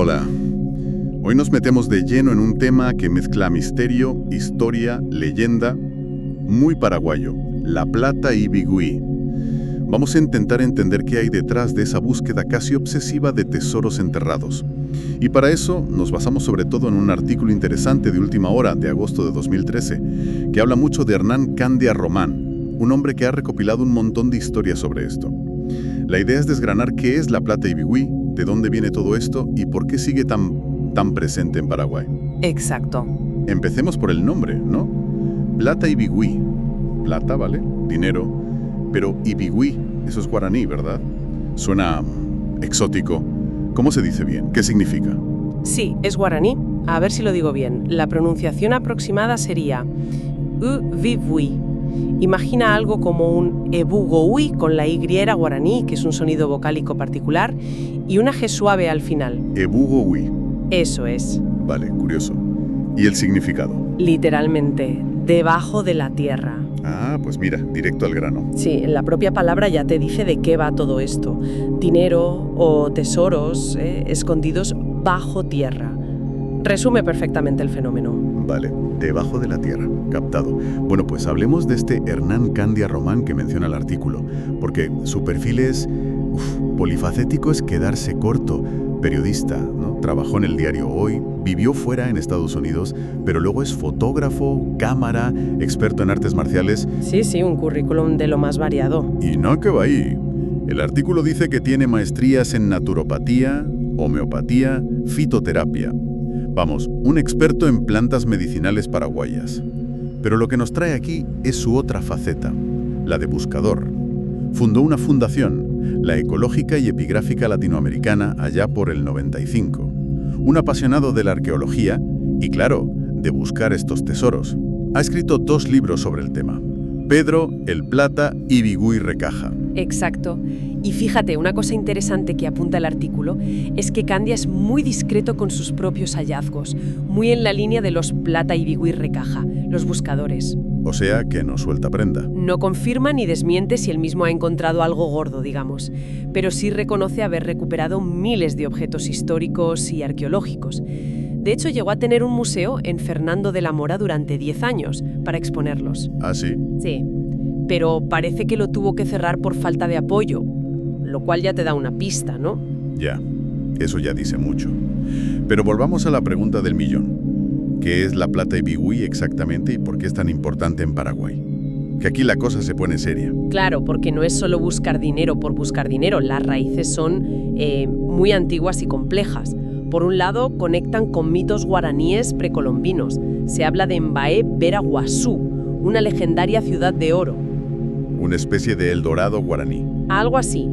Hola. Hoy nos metemos de lleno en un tema que mezcla misterio, historia, leyenda, muy paraguayo, La Plata y Bigüí. Vamos a intentar entender qué hay detrás de esa búsqueda casi obsesiva de tesoros enterrados. Y para eso nos basamos sobre todo en un artículo interesante de última hora, de agosto de 2013, que habla mucho de Hernán Candia Román, un hombre que ha recopilado un montón de historias sobre esto. La idea es desgranar qué es La Plata y Bigüí, de dónde viene todo esto y por qué sigue tan presente en Paraguay. Exacto. Empecemos por el nombre, ¿no? Plata y Bigüí. Plata, ¿vale? Dinero. Pero y Bigüí, eso es guaraní, ¿verdad? Suena exótico. ¿Cómo se dice bien? ¿Qué significa? Sí, es guaraní. A ver si lo digo bien. La pronunciación aproximada sería U-vi-bui. Imagina algo como un ebugoui con la Y guaraní, que es un sonido vocálico particular, y una G suave al final. Ebugoui. Eso es. Vale, curioso. ¿Y el significado? Literalmente, debajo de la tierra. Ah, pues mira, directo al grano. Sí, la propia palabra ya te dice de qué va todo esto. Dinero o tesoros escondidos bajo tierra. Resume perfectamente el fenómeno. Vale, debajo de la tierra, captado. Bueno, pues hablemos de este Hernán Candia Román que menciona el artículo, porque su perfil es polifacético, es quedarse corto. Periodista, ¿no? Trabajó en el diario Hoy, vivió fuera en Estados Unidos, pero luego es fotógrafo, cámara, experto en artes marciales. Sí, un currículum de lo más variado. Y no que va ahí. El artículo dice que tiene maestrías en naturopatía, homeopatía, fitoterapia. Vamos, un experto en plantas medicinales paraguayas. Pero lo que nos trae aquí es su otra faceta, la de buscador. Fundó una fundación, la Ecológica y Epigráfica Latinoamericana, allá por el 95. Un apasionado de la arqueología y, claro, de buscar estos tesoros. Ha escrito 2 libros sobre el tema. Pedro, el Plata y Bigüí Recaja. Exacto. Y fíjate, una cosa interesante que apunta el artículo es que Candia es muy discreto con sus propios hallazgos, muy en la línea de los Plata y Bigüí Recaja, los buscadores. O sea que no suelta prenda. No confirma ni desmiente si él mismo ha encontrado algo gordo, digamos, pero sí reconoce haber recuperado miles de objetos históricos y arqueológicos. De hecho, llegó a tener un museo en Fernando de la Mora durante 10 años para exponerlos. ¿Ah, sí? Sí, pero parece que lo tuvo que cerrar por falta de apoyo, lo cual ya te da una pista, ¿no? Ya, eso ya dice mucho. Pero volvamos a la pregunta del millón. ¿Qué es La Plata y Bigüí exactamente y por qué es tan importante en Paraguay? Que aquí la cosa se pone seria. Claro, porque no es solo buscar dinero por buscar dinero, las raíces son muy antiguas y complejas. Por un lado, conectan con mitos guaraníes precolombinos. Se habla de Mbaé Vera Guazú, una legendaria ciudad de oro. Una especie de Eldorado guaraní. Algo así.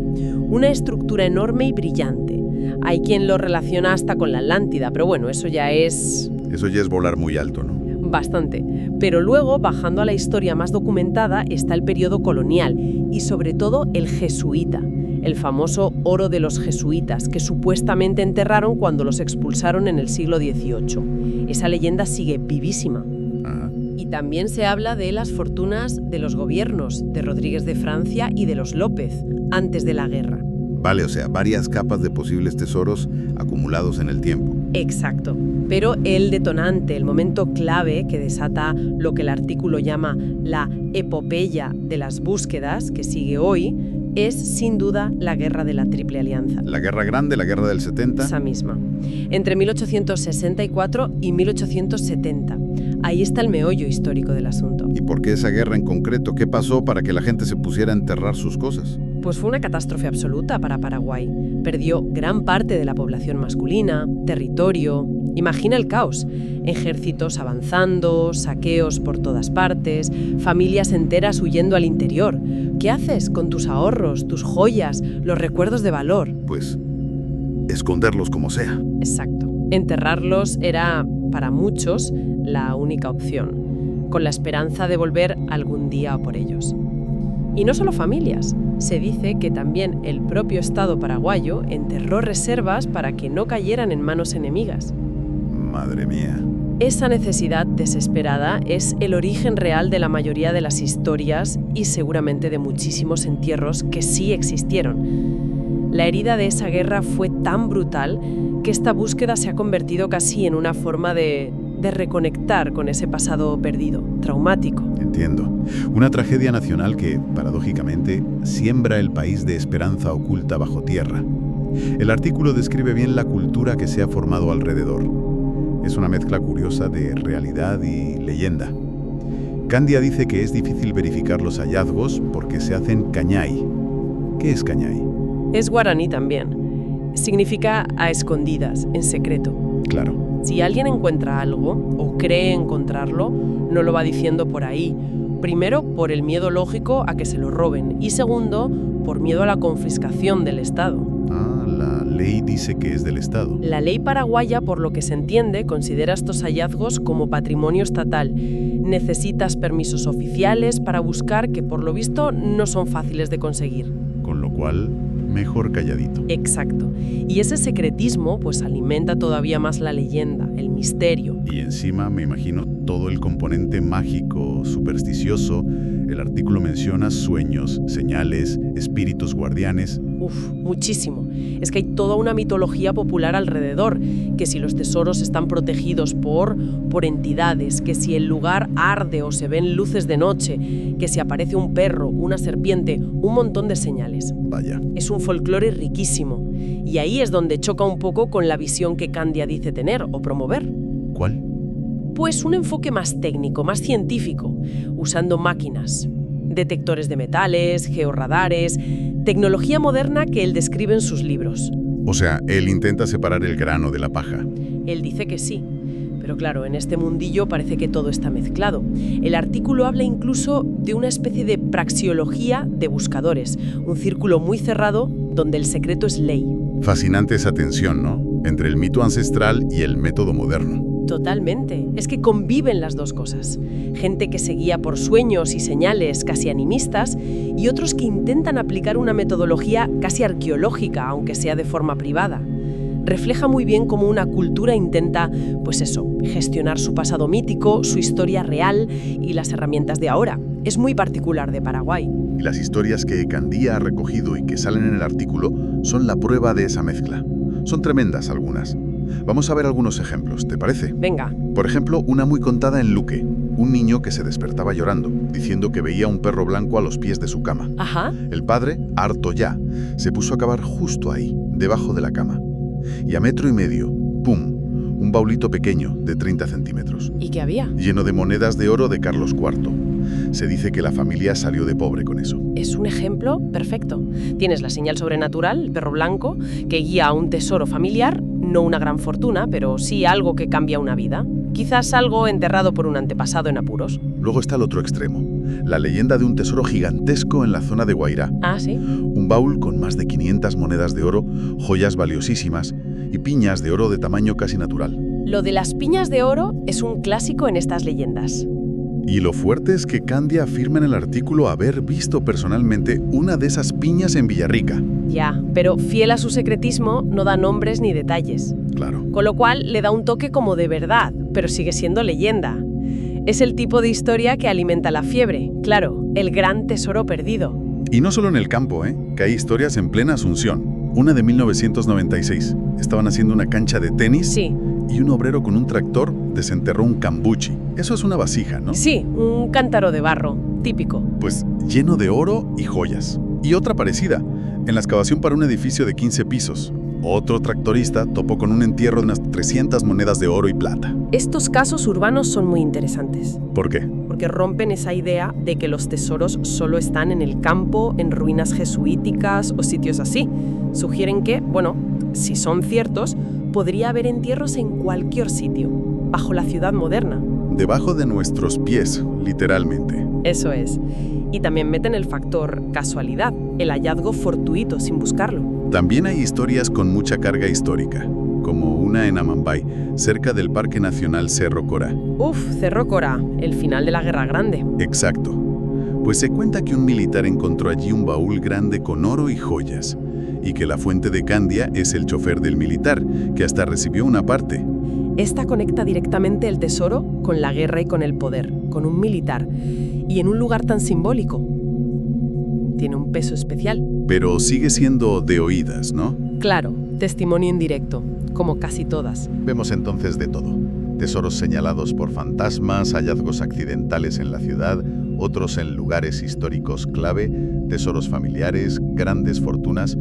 Una estructura enorme y brillante. Hay quien lo relaciona hasta con la Atlántida, pero bueno, eso ya es volar muy alto, ¿no? bastante. Pero luego, bajando a la historia más documentada, está el periodo colonial y sobre todo el jesuita, el famoso oro de los jesuitas, que supuestamente enterraron cuando los expulsaron en el siglo XVIII. Esa leyenda sigue vivísima. Ajá. Y también se habla de las fortunas de los gobiernos, de Rodríguez de Francia y de los López, antes de la guerra. Vale, o sea, varias capas de posibles tesoros acumulados en el tiempo. Exacto. Pero el detonante, el momento clave que desata lo que el artículo llama la epopeya de las búsquedas, que sigue hoy, es sin duda la Guerra de la Triple Alianza. La Guerra Grande, la Guerra del 70. Esa misma. Entre 1864 y 1870. Ahí está el meollo histórico del asunto. ¿Y por qué esa guerra en concreto? ¿Qué pasó para que la gente se pusiera a enterrar sus cosas? Pues fue una catástrofe absoluta para Paraguay. Perdió gran parte de la población masculina, territorio. Imagina el caos. Ejércitos avanzando, saqueos por todas partes, familias enteras huyendo al interior. ¿Qué haces con tus ahorros, tus joyas, los recuerdos de valor? Pues esconderlos como sea. Exacto. Enterrarlos era, para muchos, la única opción, con la esperanza de volver algún día a por ellos. Y no solo familias. Se dice que también el propio Estado paraguayo enterró reservas para que no cayeran en manos enemigas. Madre mía. Esa necesidad desesperada es el origen real de la mayoría de las historias y seguramente de muchísimos entierros que sí existieron. La herida de esa guerra fue tan brutal que esta búsqueda se ha convertido casi en una forma de reconectar con ese pasado perdido, traumático. Entiendo. Una tragedia nacional que, paradójicamente, siembra el país de esperanza oculta bajo tierra. El artículo describe bien la cultura que se ha formado alrededor. Es una mezcla curiosa de realidad y leyenda. Candia dice que es difícil verificar los hallazgos porque se hacen cañay. ¿Qué es cañay? Es guaraní también. Significa a escondidas, en secreto. Claro. Si alguien encuentra algo o cree encontrarlo, no lo va diciendo por ahí. Primero, por el miedo lógico a que se lo roben y segundo, por miedo a la confiscación del Estado. Ah, la ley dice que es del Estado. La ley paraguaya, por lo que se entiende, considera estos hallazgos como patrimonio estatal. Necesitas permisos oficiales para buscar que, por lo visto, no son fáciles de conseguir. Con lo cual, mejor calladito. Exacto. Y ese secretismo pues alimenta todavía más la leyenda, el misterio. Y encima me imagino todo el componente mágico, supersticioso. El artículo menciona sueños, señales, espíritus guardianes. Muchísimo. Es que hay toda una mitología popular alrededor, que si los tesoros están protegidos por entidades, que si el lugar arde o se ven luces de noche, que si aparece un perro, una serpiente, un montón de señales. Vaya. Es un folclore riquísimo. Y ahí es donde choca un poco con la visión que Candia dice tener o promover. ¿Cuál? Pues un enfoque más técnico, más científico, usando máquinas, detectores de metales, georradares, tecnología moderna que él describe en sus libros. O sea, él intenta separar el grano de la paja. Él dice que sí, pero claro, en este mundillo parece que todo está mezclado. El artículo habla incluso de una especie de praxiología de buscadores, un círculo muy cerrado donde el secreto es ley. Fascinante esa tensión, ¿no? Entre el mito ancestral y el método moderno. Totalmente. Es que conviven las dos cosas. Gente que se guía por sueños y señales casi animistas y otros que intentan aplicar una metodología casi arqueológica, aunque sea de forma privada. Refleja muy bien cómo una cultura intenta, gestionar su pasado mítico, su historia real y las herramientas de ahora. Es muy particular de Paraguay. Y las historias que Candia ha recogido y que salen en el artículo son la prueba de esa mezcla. Son tremendas algunas. Vamos a ver algunos ejemplos, ¿te parece? Venga. Por ejemplo, una muy contada en Luque. Un niño que se despertaba llorando, diciendo que veía un perro blanco a los pies de su cama. Ajá. El padre, harto ya, se puso a cavar justo ahí, debajo de la cama. Y a 1,5 metros, ¡pum!, un baulito pequeño de 30 centímetros. ¿Y qué había? Lleno de monedas de oro de Carlos IV. Se dice que la familia salió de pobre con eso. Es un ejemplo perfecto. Tienes la señal sobrenatural, el perro blanco, que guía a un tesoro familiar, no una gran fortuna, pero sí algo que cambia una vida. Quizás algo enterrado por un antepasado en apuros. Luego está el otro extremo, la leyenda de un tesoro gigantesco en la zona de Guairá. Ah, ¿sí? Un baúl con más de 500 monedas de oro, joyas valiosísimas y piñas de oro de tamaño casi natural. Lo de las piñas de oro es un clásico en estas leyendas. Y lo fuerte es que Candia afirma en el artículo haber visto personalmente una de esas piñas en Villarrica. Ya, pero fiel a su secretismo, no da nombres ni detalles. Claro. Con lo cual le da un toque como de verdad, pero sigue siendo leyenda. Es el tipo de historia que alimenta la fiebre. Claro, el gran tesoro perdido. Y no solo en el campo, que hay historias en plena Asunción. Una de 1996. Estaban haciendo una cancha de tenis. Sí. Y un obrero con un tractor desenterró un cambuchi. Eso es una vasija, ¿no? Sí, un cántaro de barro, típico. Pues lleno de oro y joyas. Y otra parecida, en la excavación para un edificio de 15 pisos. Otro tractorista topó con un entierro de unas 300 monedas de oro y plata. Estos casos urbanos son muy interesantes. ¿Por qué? Porque rompen esa idea de que los tesoros solo están en el campo, en ruinas jesuíticas o sitios así. Sugieren que, si son ciertos, podría haber entierros en cualquier sitio, bajo la ciudad moderna. Debajo de nuestros pies, literalmente. Eso es. Y también meten el factor casualidad, el hallazgo fortuito sin buscarlo. También hay historias con mucha carga histórica, como una en Amambay, cerca del Parque Nacional Cerro Corá. Cerro Corá, el final de la Guerra Grande. Exacto. Pues se cuenta que un militar encontró allí un baúl grande con oro y joyas, y que la fuente de Candia es el chofer del militar, que hasta recibió una parte. Esta conecta directamente el tesoro con la guerra y con el poder, con un militar, y en un lugar tan simbólico. Tiene un peso especial. Pero sigue siendo de oídas, ¿no? Claro, testimonio indirecto, como casi todas. Vemos entonces de todo. Tesoros señalados por fantasmas, hallazgos accidentales en la ciudad, otros en lugares históricos clave, tesoros familiares, grandes fortunas.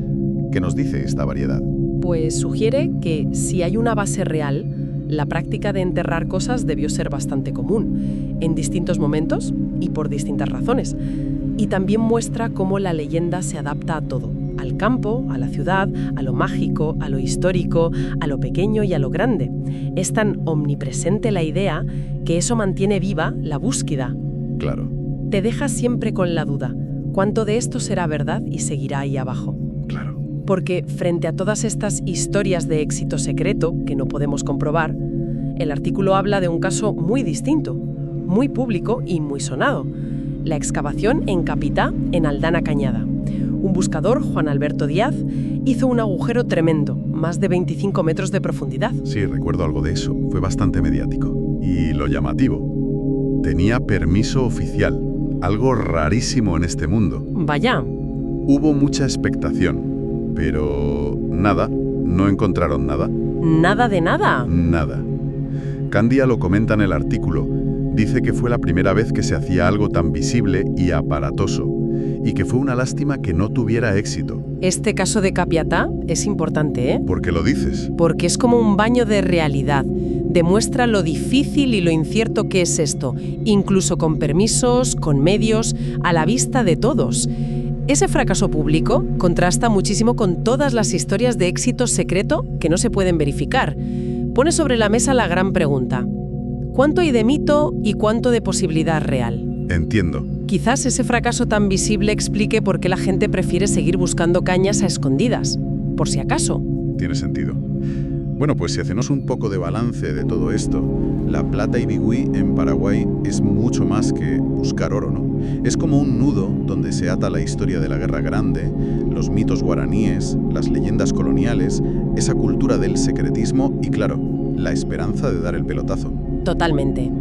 ¿Qué nos dice esta variedad? Pues sugiere que si hay una base real, la práctica de enterrar cosas debió ser bastante común, en distintos momentos y por distintas razones. Y también muestra cómo la leyenda se adapta a todo, al campo, a la ciudad, a lo mágico, a lo histórico, a lo pequeño y a lo grande. Es tan omnipresente la idea que eso mantiene viva la búsqueda. Claro. Te deja siempre con la duda, ¿cuánto de esto será verdad y seguirá ahí abajo? Claro. Porque frente a todas estas historias de éxito secreto que no podemos comprobar, el artículo habla de un caso muy distinto, muy público y muy sonado. La excavación en Capitá, en Aldana Cañada. Un buscador, Juan Alberto Díaz, hizo un agujero tremendo, más de 25 metros de profundidad. Sí, recuerdo algo de eso. Fue bastante mediático. Y lo llamativo, tenía permiso oficial, algo rarísimo en este mundo. Vaya. Hubo mucha expectación, pero nada, no encontraron nada. ¿Nada de nada? Nada. Candia lo comenta en el artículo. Dice que fue la primera vez que se hacía algo tan visible y aparatoso, y que fue una lástima que no tuviera éxito. Este caso de Capiatá es importante, ¿eh? ¿Por qué lo dices? Porque es como un baño de realidad. Demuestra lo difícil y lo incierto que es esto, incluso con permisos, con medios, a la vista de todos. Ese fracaso público contrasta muchísimo con todas las historias de éxito secreto que no se pueden verificar. Pone sobre la mesa la gran pregunta: ¿cuánto hay de mito y cuánto de posibilidad real? Entiendo. Quizás ese fracaso tan visible explique por qué la gente prefiere seguir buscando cañas a escondidas, por si acaso. Tiene sentido. Bueno, pues si hacemos un poco de balance de todo esto, la plata y bigüí en Paraguay es mucho más que buscar oro, ¿no? Es como un nudo donde se ata la historia de la Guerra Grande, los mitos guaraníes, las leyendas coloniales, esa cultura del secretismo y, claro, la esperanza de dar el pelotazo. Totalmente.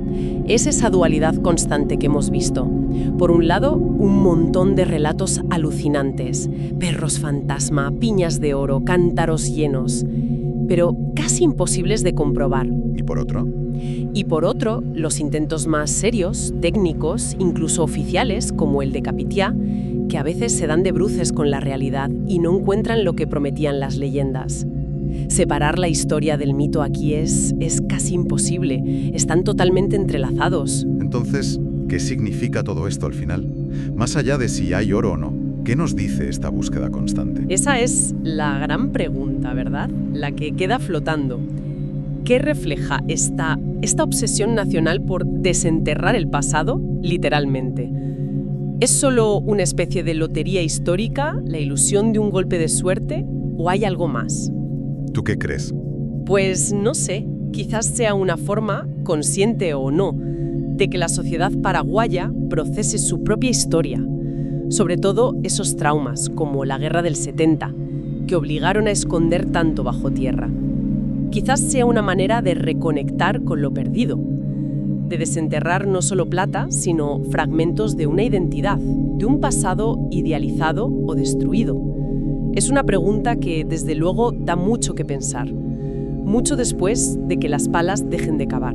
Es esa dualidad constante que hemos visto. Por un lado, un montón de relatos alucinantes, perros fantasma, piñas de oro, cántaros llenos, pero casi imposibles de comprobar. ¿Y por otro? Y por otro, los intentos más serios, técnicos, incluso oficiales, como el de Capitiá, que a veces se dan de bruces con la realidad y no encuentran lo que prometían las leyendas. Separar la historia del mito aquí es casi imposible. Están totalmente entrelazados. Entonces, ¿qué significa todo esto al final? Más allá de si hay oro o no, ¿qué nos dice esta búsqueda constante? Esa es la gran pregunta, ¿verdad? La que queda flotando. ¿Qué refleja esta obsesión nacional por desenterrar el pasado, literalmente? ¿Es solo una especie de lotería histórica, la ilusión de un golpe de suerte, o hay algo más? ¿Tú qué crees? Pues no sé, quizás sea una forma, consciente o no, de que la sociedad paraguaya procese su propia historia, sobre todo esos traumas, como la Guerra del 70, que obligaron a esconder tanto bajo tierra. Quizás sea una manera de reconectar con lo perdido, de desenterrar no solo plata, sino fragmentos de una identidad, de un pasado idealizado o destruido. Es una pregunta que, desde luego, da mucho que pensar, mucho después de que las palas dejen de cavar.